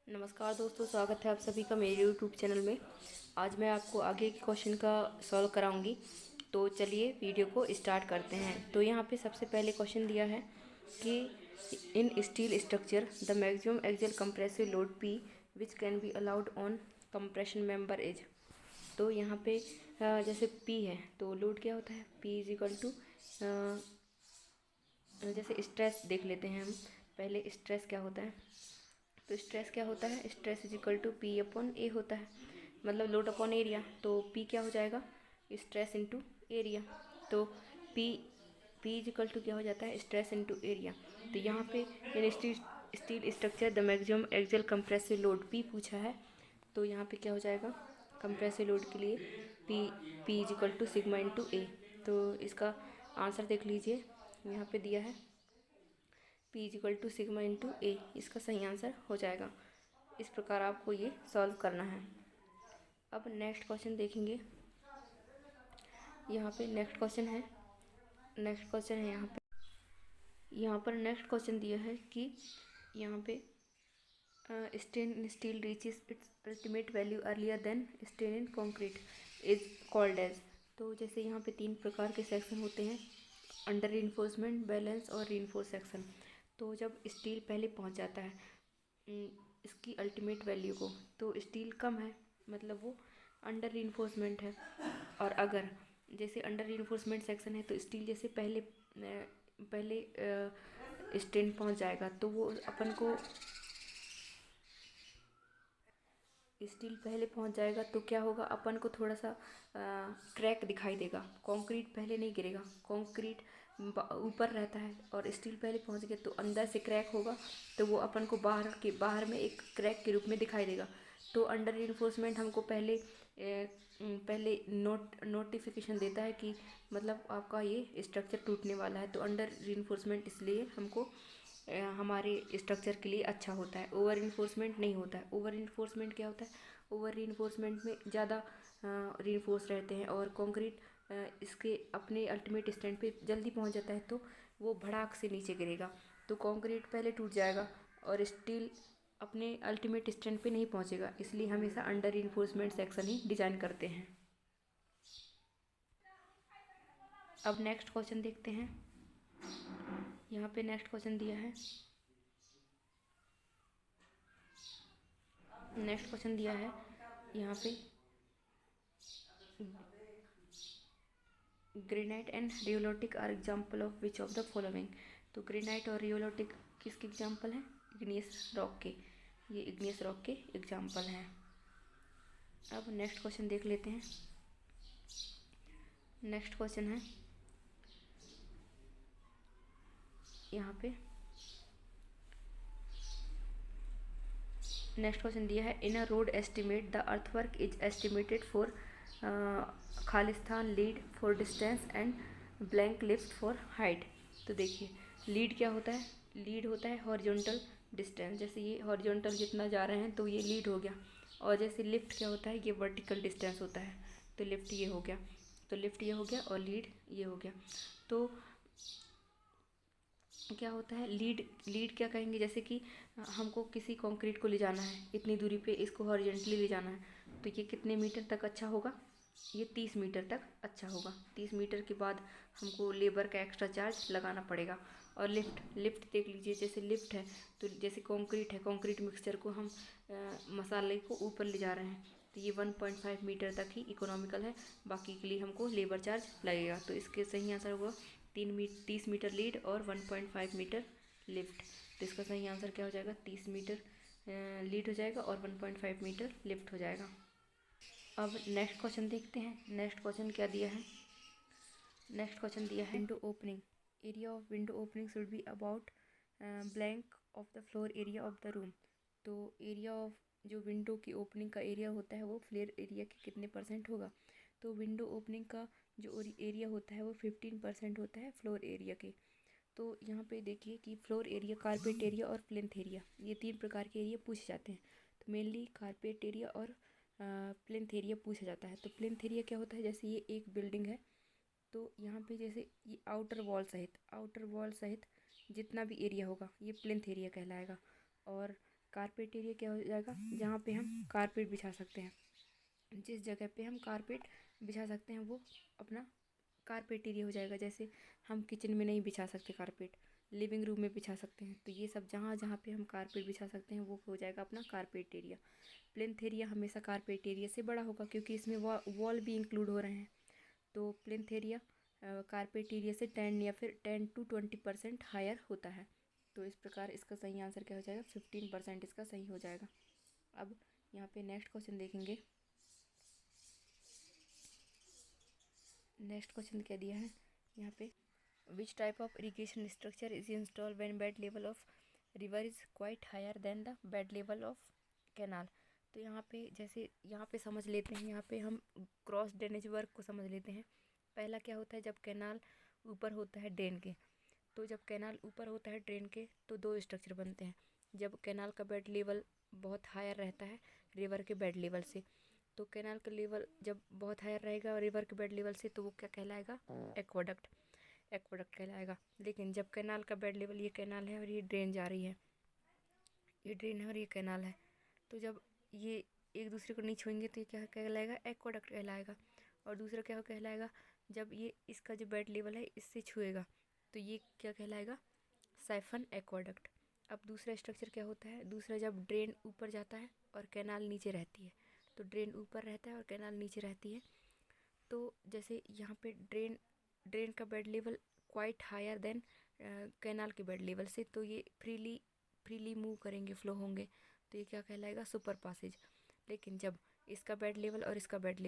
नमस्कार दोस्तों, स्वागत है आप सभी का मेरे यूट्यूब चैनल में। आज मैं आपको आगे के क्वेश्चन का सॉल्व कराऊंगी। तो चलिए वीडियो को स्टार्ट करते हैं। तो यहाँ पे सबसे पहले क्वेश्चन दिया है कि in steel structure the maximum axial compressive load P which can be allowed on compression member is. तो यहाँ पे जैसे पी है तो लोड क्या होता है, पी इज इक्वल टू जैसे स्ट्रेस देख लेते हैं हम। पहले स्ट्रेस क्या होता है, तो स्ट्रेस क्या होता है, stress is equal to P upon A होता है, मतलब लोड अपॉन एरिया। तो पी क्या हो जाएगा, स्ट्रेस इनटू एरिया। तो P P is equal to क्या हो जाता है, स्ट्रेस इनटू एरिया। तो यहाँ पे in steel structure the maximum axial compressive load P पूछा है। तो यहाँ पे क्या हो जाएगा, कंप्रेसिव लोड के लिए P is equal to sigma into A. तो इसका आंसर देख लीजिए, यहाँ पे दिया है P is equal to sigma into A, इसका सही आंसर हो जाएगा। इस प्रकार आपको ये सॉल्व करना है। अब नेक्स्ट क्वेश्चन देखेंगे। यहाँ पे नेक्स्ट क्वेश्चन है यहाँ पर नेक्स्ट क्वेश्चन दिया है कि यहाँ पे strain in steel reaches its ultimate value earlier than strain in concrete is called as. तो जैसे यहाँ पे 3 प्रकार के सेक्शन होते हैं, अंडर रीइंफोर्समेंट, बैलेंस और रीइंफोर्स सेक्शन। तो जब स्टील पहले पहुँच जाता है इसकी अल्टीमेट वैल्यू को, तो स्टील कम है, मतलब वो अंडर रीइंफोर्समेंट है। और अगर जैसे अंडर रीइंफोर्समेंट सेक्शन है तो स्टील जैसे पहले स्ट्रेंथ पहुंच जाएगा, तो वो अपन को स्टील पहले पहुंच जाएगा तो क्या होगा, अपन को थोड़ा सा क्रैक दिखाई देगा। कंक्रीट पहले नहीं गिरेगा, कंक्रीट ऊपर रहता है और स्टील पहले पहुंच गया तो अंदर से क्रैक होगा, तो वो अपन को बाहर में एक क्रैक के रूप में दिखाई देगा। तो अंडर रीइंफोर्समेंट हमको पहले नोटिफिकेशन देता है कि मतलब आपका ये स्ट्रक्चर टूटने वाला है। तो अंडर रीइंफोर्समेंट इसलिए हमको हमारे स्ट्रक्चर के लिए अच्छा होता है, ओवर इन्फोर्समेंट नहीं होता है। ओवर इन्फोर्समेंट क्या होता है, ओवर रीइंफोर्समेंट में ज़्यादा रीइंफोर्स रहते हैं और कंक्रीट इसके अपने अल्टीमेट स्टैंड पे जल्दी पहुंच जाता है, तो वो भड़ाक से नीचे गिरेगा, तो कंक्रीट पहले टूट जाएगा और स्टील अपने अल्टीमेट स्टैंड पे नहीं पहुंचेगा। इसलिए हमेशा अंडर रीइंफोर्समेंट सेक्शन ही डिज़ाइन करते हैं। अब नेक्स्ट क्वेश्चन देखते हैं। यहाँ पे नेक्स्ट क्वेश्चन दिया है, यहाँ पे granite and rhyolitic are example of which of the following. तो ग्रेनाइट और रियोलोटिक किसके एग्जाम्पल हैं, इग्नियस रॉक के। ये इग्नियस रॉक के एग्जाम्पल हैं। अब नेक्स्ट क्वेश्चन देख लेते हैं। नेक्स्ट क्वेश्चन है यहाँ पे, नेक्स्ट क्वेश्चन दिया है in a road estimate the earthwork is estimated for खालिस्तान lead for distance and blank lift for height. तो देखिए लीड क्या होता है, लीड होता है हॉरिजॉन्टल डिस्टेंस, जैसे ये हॉरिजॉन्टल जितना जा रहे हैं तो ये लीड हो गया। और जैसे लिफ्ट क्या होता है, ये वर्टिकल डिस्टेंस होता है, तो लिफ्ट ये हो गया, तो लिफ्ट ये हो गया और लीड ये हो गया। तो क्या होता है, लीड क्या कहेंगे, जैसे कि हमको किसी कंक्रीट को ले जाना है, इतनी दूरी पे इसको हॉरिजॉन्टली ले जाना है, तो ये कितने मीटर तक अच्छा होगा, ये 30 मीटर तक अच्छा होगा। 30 मीटर के बाद हमको लेबर का एक्स्ट्रा चार्ज लगाना पड़ेगा। और लिफ्ट देख लीजिए, जैसे लिफ्ट है तो जैसे कंक्रीट है, कंक्रीट मिक्सचर को हम मसाले को ऊपर ले जा रहे हैं, तो ये 1.5 मीटर तक ही इकोनॉमिकल है, बाकी के लिए हमको लेबर चार्ज लगेगा। तो इसके सही आंसर होगा 30 मीटर लीड और 1.5 मीटर लिफ्ट। तो इसका सही आंसर क्या हो जाएगा, 30 मीटर लीड हो जाएगा और 1.5 मीटर लिफ्ट हो जाएगा। अब नेक्स्ट क्वेश्चन देखते हैं। नेक्स्ट क्वेश्चन क्या दिया है, नेक्स्ट क्वेश्चन दिया है window opening, area of window opening should be about blank of the floor area of the room. तो एरिया ऑफ जो विंडो की ओपनिंग का एरिया होता है वो फ्लोर एरिया के कितने परसेंट होगा। तो विंडो ओपनिंग का जो एरिया होता है वो 15% होता है फ्लोर एरिया के। तो यहाँ पे देखिए कि फ्लोर एरिया, कारपेट एरिया और प्लिंथ एरिया, ये 3 प्रकार के एरिया पूछे जाते हैं। तो मेनली कारपेट एरिया और प्लिंथ एरिया पूछा जाता है। तो प्लिंथ एरिया क्या होता है, जैसे ये एक बिल्डिंग है, तो यहाँ पे जैसे ये आउटर वॉल सहित जितना भी एरिया होगा ये प्लिंथ एरिया कहलाएगा। और कारपेट एरिया क्या हो जाएगा, जहाँ पे हम कारपेट बिछा सकते हैं, जिस जगह पे हम कारपेट बिछा सकते हैं वो अपना कारपेट एरिया हो जाएगा। जैसे हम किचन में नहीं बिछा सकते कारपेट, लिविंग रूम में बिछा सकते हैं, तो ये सब जहाँ जहाँ पे हम कारपेट बिछा सकते हैं वो हो जाएगा अपना कारपेट एरिया। प्लिंथ एरिया हमेशा कारपेट एरिया से बड़ा होगा क्योंकि इसमें वॉल भी इंक्लूड हो रहे हैं। तो प्लिंथ एरिया कारपेट एरिया से 10 या फिर 10 to 20% हायर होता है। तो इस प्रकार इसका सही आंसर क्या हो जाएगा, 15% इसका सही हो जाएगा। अब यहाँ पे नेक्स्ट क्वेश्चन देखेंगे। नेक्स्ट क्वेश्चन क्या दिया है यहाँ पे, which type of irrigation structure is install when bed level of river is quite higher than the bed level of canal. तो यहाँ पे जैसे यहाँ पे समझ लेते हैं, यहाँ पे हम क्रॉस ड्रेनेज वर्क को समझ लेते हैं। पहला क्या होता है, जब कैनाल ऊपर होता है ड्रेन के, तो जब कैनाल ऊपर होता है ड्रेन के तो दो स्ट्रक्चर बनते हैं। जब कैनाल का बेड लेवल बहुत हायर रहता है रिवर के बेड लेवल से, तो कैनाल का लेवल जब बहुत हायर रहेगा रिवर के बेड लेवल से, तो वो क्या कहलाएगा, एक्वाडक्ट। एक्वाडक्ट कहलाएगा। लेकिन जब कैनाल का बेड लेवल, ये कैनाल है और ये ड्रेन जा रही है, ये ड्रेन है और ये कैनाल है, तो जब ये एक दूसरे को नहीं छुएंगे तो ये क्या कहलाएगा, एक्वाडक्ट कहलाएगा। और दूसरा क्या कहलाएगा, जब ये इसका जो बेड लेवल है इससे छुएगा तो ये क्या कहलाएगा, साइफन एक्वाडक्ट। अब दूसरा स्ट्रक्चर क्या होता है, दूसरा जब ड्रेन ऊपर जाता है और कैनाल नीचे रहती है, तो ड्रेन ऊपर रहता है और कैनाल नीचे रहती है, तो जैसे यहाँ पे ड्रेन का bed level quite higher than canal के बेड लेवल से, तो ये फ्रीली मूव करेंगे, फ्लो होंगे, तो ये क्या कहलाएगा, सुपर पासेज। लेकिन जब इसका बेड लेवल और इसका बेड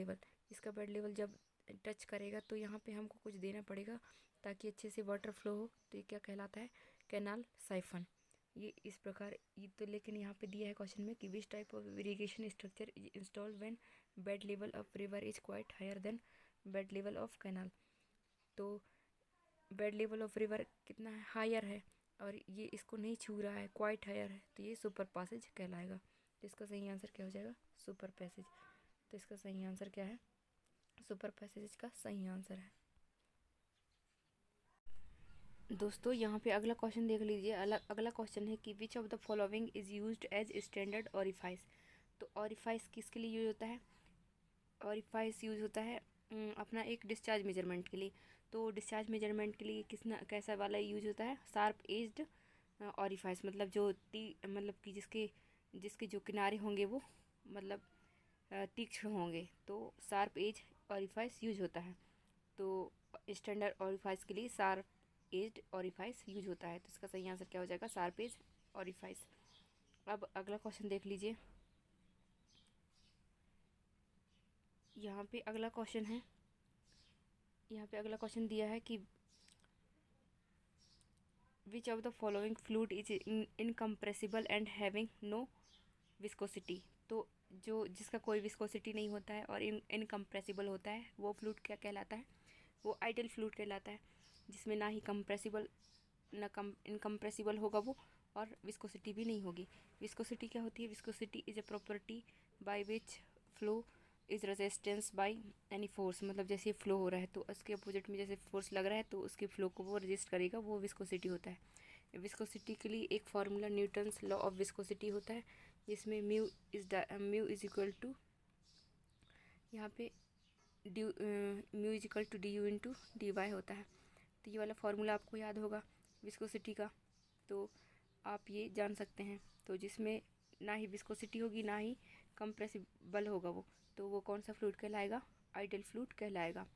लेवल जब टच करेगा तो यहाँ पे हमको कुछ देना पड़ेगा ताकि अच्छे से वाटर फ्लो हो, तो ये क्या कहलाता है, कैनाल साइफन। ये इस प्रकार ये तो, लेकिन यहाँ पे दिया है क्वेश्चन में कि which type of irrigation structure is installed when bed level of river is quite higher than bed level of canal. तो बेड लेवल ऑफ रिवर कितना है, हायर है, और ये इसको नहीं छू रहा है, क्वाइट हायर है, तो ये सुपर पैसेज कहलाएगा। तो इसका सही आंसर क्या हो जाएगा, सुपर पैसेज। तो इसका सही आंसर क्या है, सुपर पैसेज का सही आंसर है। दोस्तों यहाँ पे अगला क्वेश्चन देख लीजिए। अगला क्वेश्चन है कि which of the following is used as standard orifice. तो ऑरिफाइस किसके लिए यूज होता है, ऑरिफाइस यूज होता है अपना एक डिस्चार्ज मेजरमेंट के लिए। तो डिस्चार्ज मेजरमेंट के लिए कैसा वाला यूज होता है, शार्प एज्ड ऑरिफाइस, मतलब जो मतलब कि जिसके जो किनारे होंगे वो मतलब तीक्ष्ण होंगे, तो शार्प एज ऑरिफाइस यूज होता है। तो स्टैंडर्ड ऑरिफाइस के लिए शार्प एज्ड ऑरिफाइस यूज होता है। तो इसका सही आंसर क्या हो जाएगा, शार्प एज ऑरिफाइस। अब अगला क्वेश्चन देख लीजिए। यहाँ पे अगला क्वेश्चन है, यहाँ पे अगला क्वेश्चन दिया है कि which of the following fluid is incompressible and having no viscosity. तो जो जिसका कोई विस्कोसिटी नहीं होता है और इनकम्प्रेसिबल होता है वो फ्लूइड क्या कहलाता है, वो आइडियल फ्लूइड कहलाता है, जिसमें ना ही कंप्रेसिबल ना इनकम्प्रेसिबल होगा वो, और विस्कोसिटी भी नहीं होगी। विस्कोसिटी क्या होती है, viscosity is a property by which flow is resistance by any force, मतलब जैसे फ्लो हो रहा है तो उसके अपोजिट में जैसे फोर्स लग रहा है तो उसके फ्लो को वो रेजिस्ट करेगा, वो विस्कोसिटी होता है। विस्कोसिटी के लिए एक formula Newton's law of viscosity होता है, जिसमें म्यू इज इक्वल टू, यहाँ पे mu is equal to D U into D Y होता है। तो ये वाला फार्मूला आपको याद होगा विस्कोसिटी का, तो आप ये जान सकते हैं। तो जिसमें ना ही विस्कोसिटी होगी ना ही कंप्रेसिबल होगा वो, तो वो कौन सा फ्लूइड कहलाएगा, आइडियल फ्लूइड कहलाएगा।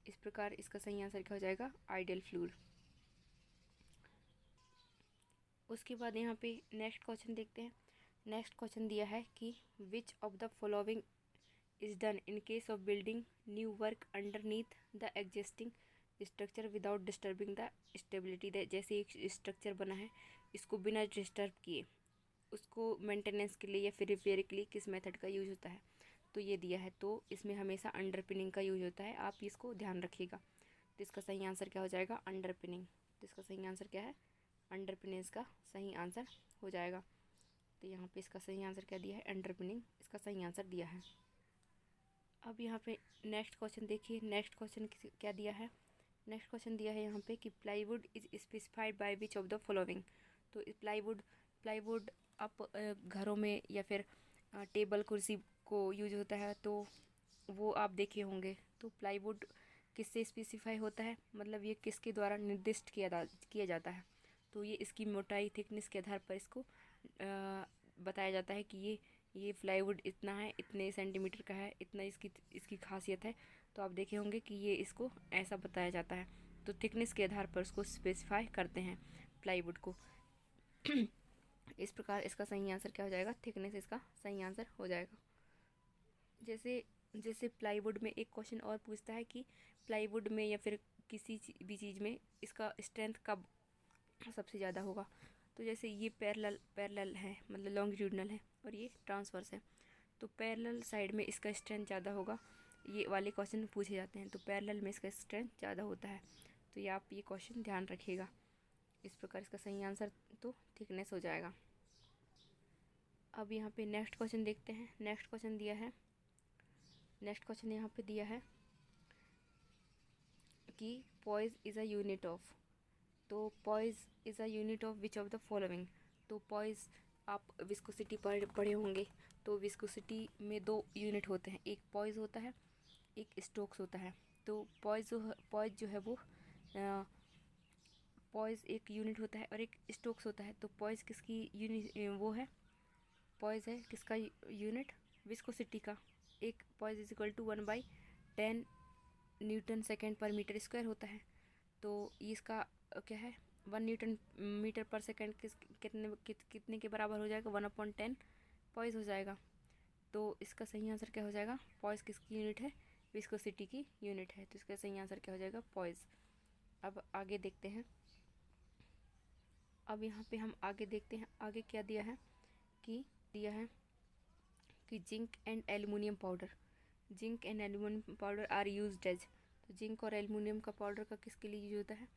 इस प्रकार इसका सही आंसर क्या हो जाएगा, आइडियल फ्लूइड। उसके बाद यहाँ पे नेक्स्ट क्वेश्चन देखते हैं। नेक्स्ट क्वेश्चन दिया है कि which of the following is done in case of building new work underneath the existing structure without disturbing the stability. जैसे एक स्ट्रक्चर बना है, इसको बिना डिस्टर्ब किए उसको मेंटेनेंस के लिए या फिर रिपेयर के लिए किस मेथड का यूज होता है, तो ये दिया है। तो इसमें हमेशा अंडरपिनिंग का यूज होता है, आप इसको ध्यान रखिएगा। तो इसका सही आंसर क्या हो जाएगा, अंडरपिनिंग। तो इसका सही आंसर क्या है, अंडरपिनिंग का सही आंसर हो जाएगा। तो यहाँ पे इसका सही आंसर क्या दिया है, अंडरपिनिंग इसका सही आंसर दिया है। अब यहाँ पे नेक्स्ट क्वेश्चन देखिए। नेक्स्ट क्वेश्चन क्या दिया है, नेक्स्ट क्वेश्चन दिया है यहाँ पे कि plywood is specified by which of the following. तो प्लाईवुड आप घरों में या फिर टेबल कुर्सी को यूज होता है तो वो आप देखे होंगे। तो प्लाईवुड किससे स्पेसिफाई होता है, मतलब ये किसके द्वारा निर्दिष्ट किया जाता है। तो ये इसकी मोटाई थिकनेस के आधार पर इसको बताया जाता है कि ये प्लाईवुड इतना है, इतने सेंटीमीटर का है, इतना इसकी खासियत है। तो आप देखे होंगे कि ये इसको ऐसा बताया जाता है। तो थिकनेस के आधार पर उसको स्पेसिफाई करते हैं प्लाईवुड को। इस प्रकार इसका सही आंसर क्या हो जाएगा, थिकनेस इसका सही आंसर हो जाएगा। जैसे जैसे प्लाईवुड में एक क्वेश्चन और पूछता है कि प्लाईवुड में या फिर किसी भी चीज़ में इसका स्ट्रेंथ कब सबसे ज़्यादा होगा। तो जैसे ये पैरेलल है, मतलब लॉन्गिट्यूडनल है, और ये ट्रांसवर्स है। तो पैरेलल साइड में इसका स्ट्रेंथ ज़्यादा होगा, ये वाले क्वेश्चन पूछे जाते हैं। तो पैरेलल में इसका स्ट्रेंथ ज़्यादा होता है। तो ये आप ये क्वेश्चन ध्यान रखिएगा। इस प्रकार इसका सही आंसर तो थिकनेस हो जाएगा। अब यहाँ पे नेक्स्ट क्वेश्चन देखते हैं। नेक्स्ट क्वेश्चन यहाँ पे दिया है कि poise is a unit of. तो poise is a unit of which of the following. तो पॉइज आप विस्कोसिटी पढ़े होंगे। तो विस्कोसिटी में दो यूनिट होते हैं, एक पॉइज होता है, एक स्टोक्स होता है। तो पॉइज जो है वो पॉइज एक यूनिट होता है और एक स्टोक्स होता है। तो पॉइज किसकी यूनिट वो है, पॉइज है किसका यूनिट, विस्कोसिटी का। एक poise is equal to 1/10 newton second per metre square होता है। तो इसका क्या है, 1 न्यूटन मीटर पर सेकेंड कितने के बराबर हो जाएगा, 1/10 पॉइज हो जाएगा। तो इसका सही आंसर क्या हो जाएगा, पॉइज किसकी यूनिट है, विस्कोसिटी की यूनिट है। तो इसका सही आंसर क्या हो जाएगा, पॉइज। अब आगे देखते हैं। अब यहाँ पे हम आगे देखते हैं, आगे क्या दिया है कि zinc and aluminium powder are used as. तो जिंक और एल्युमिनियम का पाउडर का किसके लिए यूज होता है,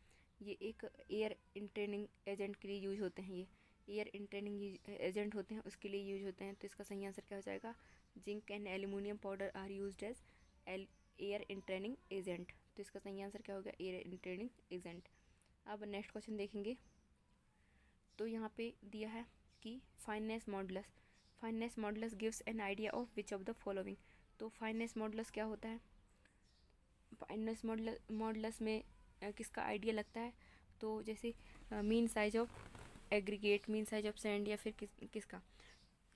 ये एक एयर इंट्रेनिंग एजेंट के लिए यूज होते हैं। ये एयर इंट्रेनिंग एजेंट होते हैं, उसके लिए यूज होते हैं। तो इसका सही आंसर क्या हो जाएगा, zinc and aluminium powder are used as air entraining agent. तो इसका सही आंसर क्या होगा, एयर इंट्रेनिंग एजेंट। अब नेक्स्ट क्वेश्चन देखेंगे। तो यहाँ पे दिया है कि fineness modulus gives an idea of which of the following. तो फाइननेस मॉडुलस क्या होता है, फाइननेस मॉडुलस में किसका आइडिया लगता है। तो जैसे mean size of aggregate, mean size of sand, या फिर किसका,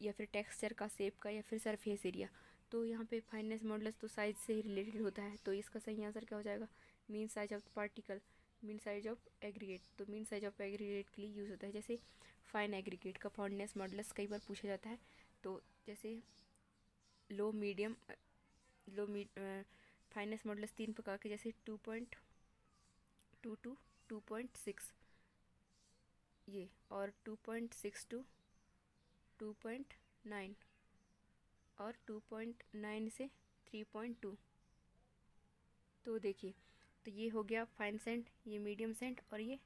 या फिर टेक्सचर का, शेप का, या फिर सरफेस एरिया। तो यहाँ पे फाइननेस मॉडुलस तो साइज से ही रिलेटेड होता है। तो इसका सही आंसर क्या हो जाएगा, mean size of particle, mean size of aggregate. तो मीन साइज ऑफ एग्रीगेट के लिए यूज़ होता है। जैसे फाइन एग्रीगेट का फाइननेस मॉडुलस कई बार पूछा जाता है। तो जैसे फाइननेस मॉडुलस 3 प्रकार के, जैसे 2.2 टू 2.6 ये, और 2.6 टू 2.9, और 2.9 से 3.2। तो देखिए, तो ये हो गया फाइन सेंट, ये मीडियम सेंट, और ये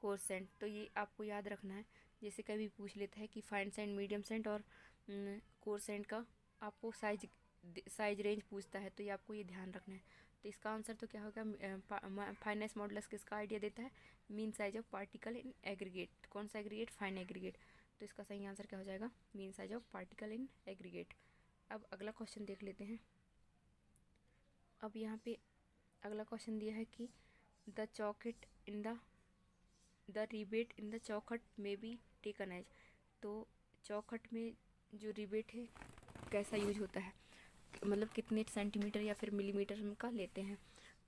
कोर्स सेंट। तो ये आपको याद रखना है। जैसे कभी पूछ लेता है कि फाइन सेंट, मीडियम सेंट और कोर्स सेंट का आपको साइज रेंज पूछता है, तो ये आपको ये ध्यान रखना है। तो इसका आंसर तो क्या होगा, फाइननेस मॉडुलस किसका आइडिया देता है, mean size of particle in aggregate. कौन सा एग्रीगेट, फाइन एग्रीगेट। तो इसका सही आंसर क्या हो जाएगा, mean size of particle in aggregate. अब अगला क्वेश्चन देख लेते हैं। अब यहाँ पे अगला क्वेश्चन दिया है कि the chocolate in the rebate in the चौखट में बी टेकन एज। तो चौखट में जो रिबेट है कैसा यूज होता है, मतलब कितने सेंटीमीटर या फिर मिलीमीटर का लेते हैं।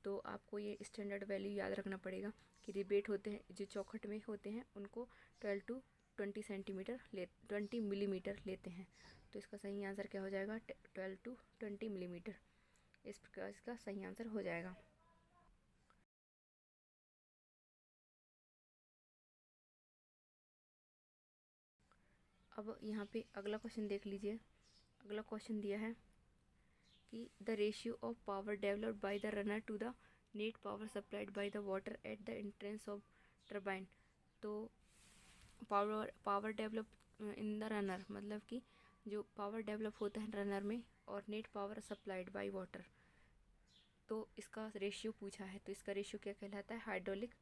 तो आपको ये स्टैंडर्ड वैल्यू याद रखना पड़ेगा कि रिबेट होते हैं जो चौखट में होते हैं उनको 12 टू 20 मिलीमीटर लेते हैं। तो इसका सही आंसर क्या हो जाएगा, 12 टू 20 मिलीमीटर। इस प्रकार इसका सही आंसर हो जाएगा। अब यहाँ पे अगला क्वेश्चन देख लीजिए। अगला क्वेश्चन दिया है कि the ratio of power developed by the runner to the net power supplied by the water at the entrance of turbine. तो power develop in the runner, मतलब कि जो पावर डेवलप होता है रनर में, और net power supplied by water, तो इसका रेशियो पूछा है। तो इसका रेशियो क्या कहलाता है, हाइड्रोलिक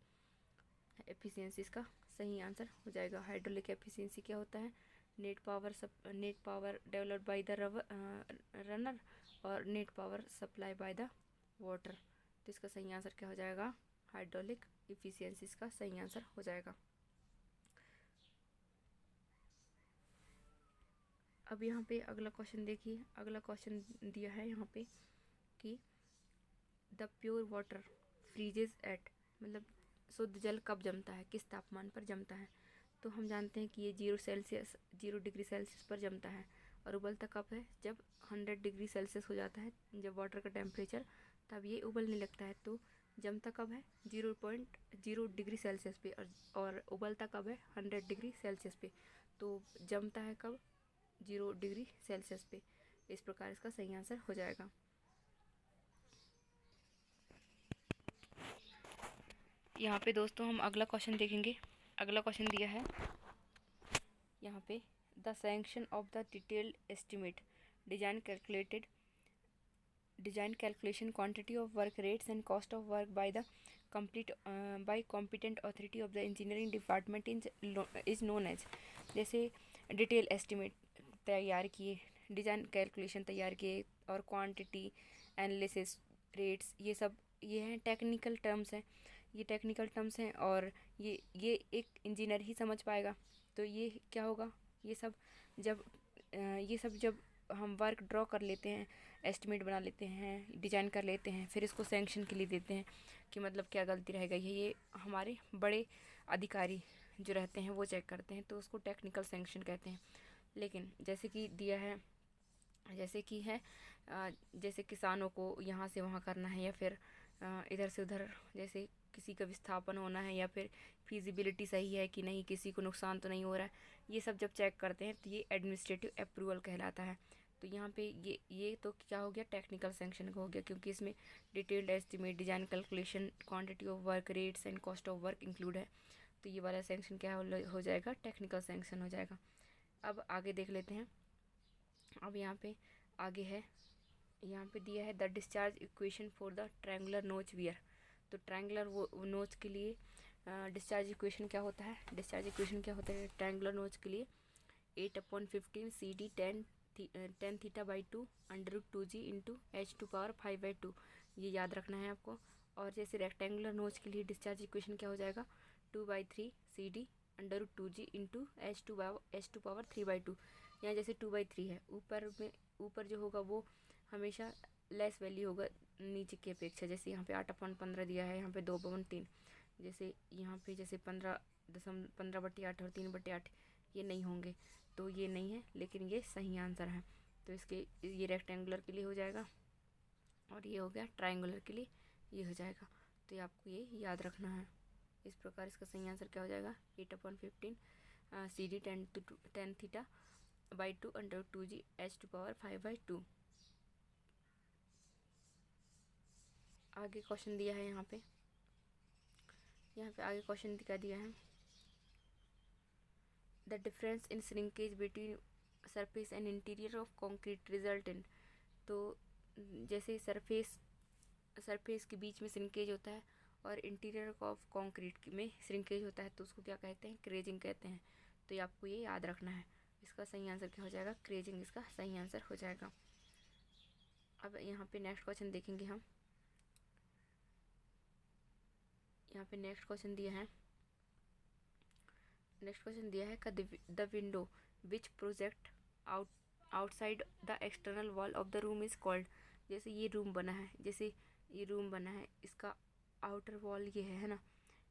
एफिशिएंसी। इसका सही आंसर हो जाएगा, हाइड्रोलिक एफिशिएंसी क्या होता है, net power developed by the runner और net power supply by the water. तो इसका सही आंसर क्या हो जाएगा? हाइड्रोलिक इफिशियंसी इसका सही आंसर हो जाएगा। अब यहाँ पे अगला क्वेश्चन देखिए, अगला क्वेश्चन दिया है यहाँ पे कि the pure water freezes at, मतलब शुद्ध जल कब जमता है, किस तापमान पर जमता है? तो हम जानते हैं कि ये 0 डिग्री सेल्सियस पर जमता है। और उबलता कब है? जब 100 डिग्री सेल्सियस हो जाता है, जब वाटर का टेम्परेचर, तब ये उबलने लगता है। तो जमता कब है? 0.0 डिग्री सेल्सियस पे। और उबलता कब है? 100 डिग्री सेल्सियस पे। तो जमता है कब? 0 डिग्री सेल्सियस पे। इस प्रकार इसका सही आंसर हो जाएगा। यहाँ पे दोस्तों हम अगला क्वेश्चन देखेंगे। अगला क्वेश्चन दिया है यहाँ पे, the sanction of the detailed estimate design calculation quantity of work rates and cost of work by the competent authority of the engineering department is known as. जैसे डिटेल एस्टिमेट तैयार किए, design calculation तैयार किए, और quantity, analysis, rates, ये हैं technical terms हैं। ये टेक्निकल टर्म्स हैं और ये एक इंजीनियर ही समझ पाएगा। तो ये क्या होगा? ये सब जब हम वर्क ड्रॉ कर लेते हैं, एस्टिमेट बना लेते हैं, डिजाइन कर लेते हैं, फिर इसको सैंक्शन के लिए देते हैं कि मतलब क्या गलती रह गई है, ये हमारे बड़े अधिकारी जो रहते हैं वो चेक करते हैं, तो उसको टेक्निकल सैंक्शन कहते हैं। लेकिन जैसे कि दिया है, जैसे किसानों को यहाँ से वहाँ करना है, या फिर इधर से उधर, जैसे किसी का विस्थापन होना है, या फिर फिजिबिलिटी सही है कि नहीं, किसी को नुकसान तो नहीं हो रहा है, ये सब जब चेक करते हैं तो ये एडमिनिस्ट्रेटिव अप्रूवल कहलाता है। तो यहाँ पे ये तो क्या हो गया? टेक्निकल सैंक्शन हो गया, क्योंकि इसमें detailed estimate, design calculation, quantity of work, rates and cost of work include है। तो ये वाला सैंक्शन क्या हो जाएगा? टेक्निकल सैंक्शन हो जाएगा। अब आगे देख लेते हैं। अब यहाँ पे आगे है, यहाँ पे दिया है the discharge equation for the triangular नोच वियर। तो ट्रायंगुलर वो नोच के लिए डिस्चार्ज इक्वेशन क्या होता है? डिस्चार्ज इक्वेशन क्या होता है ट्रायंगुलर नोच के लिए? 8/15 CD 10 theta by 2 √2G into H⁵ ये याद रखना है आपको। और जैसे रेक्टेंगुलर नोच के लिए डिस्चार्ज इक्वेशन क्या हो जाएगा? 2/3 CD √2G इंटू H⁵ यहाँ जैसे 2/3 है, ऊपर जो होगा वो हमेशा लेस वैल्यू होगा नीचे की अपेक्षा। जैसे यहाँ पे 8/15 दिया है, यहाँ पे 2/3, जैसे यहाँ पे जैसे 15/8 और 3/8 ये नहीं होंगे, तो ये नहीं है, लेकिन ये सही आंसर है। तो ये रेक्टेंगुलर के लिए हो जाएगा, और ये हो गया ट्रायंगुलर के लिए, ये हो जाएगा। तो ये आपको ये याद रखना है। इस प्रकार इसका सही आंसर क्या हो जाएगा? 8/15 CD 10 theta by 2 √2G H⁵ आगे क्वेश्चन दिया है यहाँ पे आगे क्वेश्चन क्या दिया है? The difference in shrinkage between surface and interior of concrete result in. तो जैसे सरफेस के बीच में श्रिंकेज होता है और इंटीरियर ऑफ कंक्रीट में श्रिंकेज होता है, तो उसको क्या कहते हैं? क्रेजिंग कहते हैं। तो ये आपको ये याद रखना है। इसका सही आंसर क्या हो जाएगा? क्रेजिंग इसका सही आंसर हो जाएगा। अब यहाँ पे नेक्स्ट क्वेश्चन देखेंगे हम। यहाँ पे नेक्स्ट क्वेश्चन दिया है the window which project outside the external wall of the room is called. जैसे ये रूम बना है, इसका आउटर वॉल ये है ना,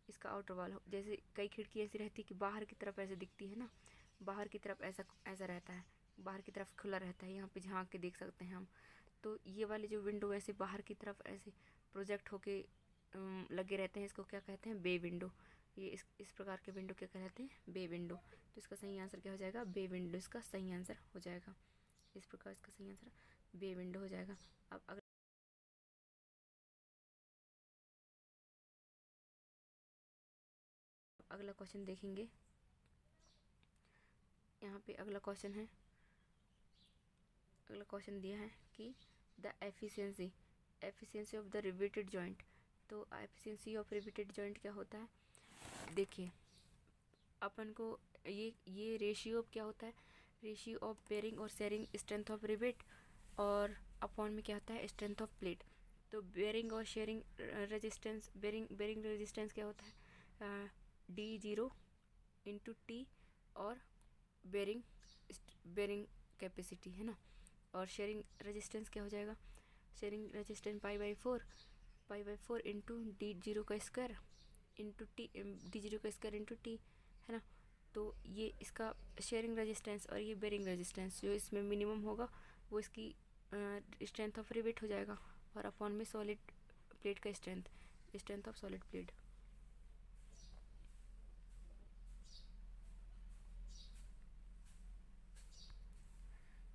इसका आउटर वॉल। जैसे कई खिड़की ऐसी रहती है कि बाहर की तरफ ऐसे दिखती है ना, बाहर की तरफ ऐसा रहता है, बाहर की तरफ खुला रहता है, यहाँ पे झांक के देख सकते हैं हम। तो ये वाले जो विंडो ऐसे बाहर की तरफ ऐसे प्रोजेक्ट होके लगे रहते हैं, इसको क्या कहते हैं? Bay window. ये इस प्रकार के विंडो क्या कहते हैं? Bay window. तो इसका सही आंसर क्या हो जाएगा? बे विंडो इसका सही आंसर हो जाएगा। इस प्रकार इसका सही आंसर बे विंडो हो जाएगा। अब अगला क्वेश्चन देखेंगे। यहाँ पे अगला क्वेश्चन दिया है कि the efficiency of the riveted joint. तो एफिशिएंसी ऑफ रिवेटेड जॉइंट क्या होता है? देखिए, अपन को ये रेशियो क्या होता है, रेशियो ऑफ बेरिंग और शेयरिंग स्ट्रेंथ ऑफ रिवेट, और अपॉन में क्या होता है, स्ट्रेंथ ऑफ प्लेट। तो बेरिंग और शेयरिंग रेजिस्टेंस, बेरिंग रेजिस्टेंस क्या होता है, D0 इंटू टी, और बेरिंग कैपेसिटी है ना। और शेयरिंग रेजिस्टेंस क्या हो जाएगा, sharing resistance pi by four into D0 का स्क्वायर इंटू टी, D0 का स्क्वायर इंटू टी, है ना। तो ये इसका शेयरिंग रेजिस्टेंस और ये बेरिंग रेजिस्टेंस जो इसमें मिनिमम होगा वो इसकी स्ट्रेंथ ऑफ रिवेट हो जाएगा, और अपॉन में सॉलिड प्लेट का स्ट्रेंथ ऑफ सॉलिड प्लेट।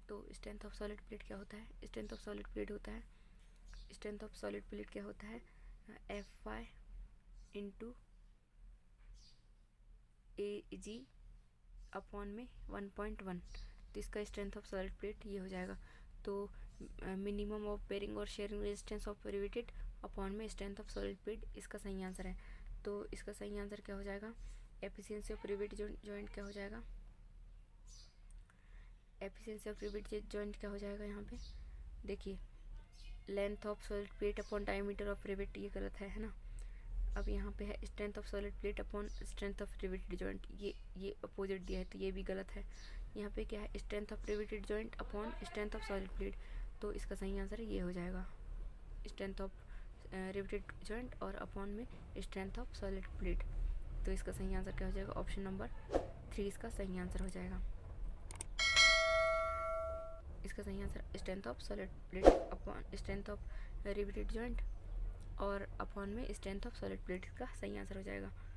तो स्ट्रेंथ ऑफ सॉलिड प्लेट क्या होता है, स्ट्रेंथ ऑफ सॉलिड प्लेट होता है, स्ट्रेंथ ऑफ सॉलिड प्लेट क्या होता है, Fy इंटू AG अपॉन में 1.1। तो इसका स्ट्रेंथ ऑफ सॉलिड प्लेट ये हो जाएगा। तो मिनिमम ऑफ बेरिंग और sharing resistance of riveted upon में स्ट्रेंथ ऑफ सॉलिड प्लेट इसका सही आंसर है। तो इसका सही आंसर क्या हो जाएगा, एफिशिएंसी ऑफ रिवेट जॉइंट क्या हो जाएगा, एफिशिएंसी ऑफ रिवेट जॉइंट क्या हो जाएगा, यहाँ पे देखिए length of solid plate upon diameter of rivet, ये गलत है ना। अब यहाँ पे है strength of solid plate upon strength of riveted joint, ये अपोजिट दिया है तो ये भी गलत है। यहाँ पे क्या है, strength of riveted joint upon strength of solid plate. तो इसका सही आंसर ये हो जाएगा, स्ट्रेंथ ऑफ रिवेटेड जॉइंट और अपॉन में स्ट्रेंथ ऑफ सॉलिड प्लेट। तो इसका सही आंसर क्या हो जाएगा, ऑप्शन नंबर 3 इसका सही आंसर हो जाएगा। इसका सही answer strength of solid plate upon strength of riveted joint और अपॉन में स्ट्रेंथ ऑफ सॉलिड प्लेट का सही आंसर हो जाएगा।